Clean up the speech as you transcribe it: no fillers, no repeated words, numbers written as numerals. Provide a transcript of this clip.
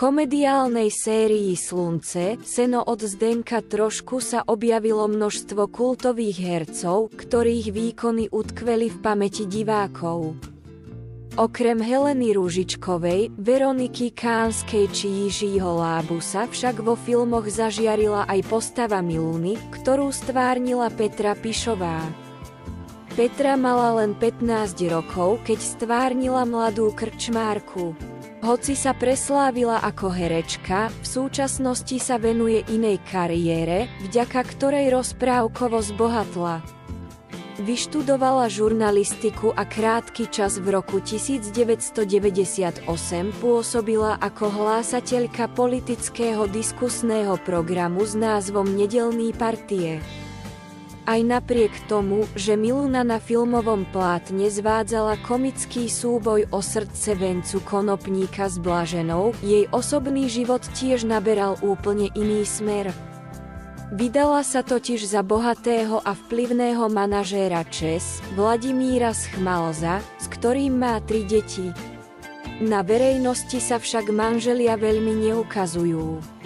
komediálnej sérii Slunce, Seno od Zdenka Trošku sa objavilo množstvo kultových hercov, ktorých výkony utkveli v pamäti divákov. Okrem Heleny Ružičkovej, Veroniky Kánskej či Jiřího Lábusa však vo filmoch zažiarila aj postava Miluny, ktorú stvárnila Petra Pišová. Petra mala len 15 rokov, keď stvárnila mladú krčmárku. Hoci sa preslávila ako herečka, v súčasnosti sa venuje inej kariére, vďaka ktorej rozprávkovo zbohatla. Vyštudovala žurnalistiku a krátky čas v roku 1998 pôsobila ako hlásateľka politického diskusného programu s názvom Nedeľný partie. Aj napriek tomu, že Miluna na filmovom plátne zvádzala komický súboj o srdce Vencu Konopníka s Blaženou, jej osobný život tiež naberal úplne iný smer. Vydala sa totiž za bohatého a vplyvného manažéra ČEZ, Vladimíra Schmalza, s ktorým má 3 deti. Na verejnosti sa však manželia veľmi neukazujú.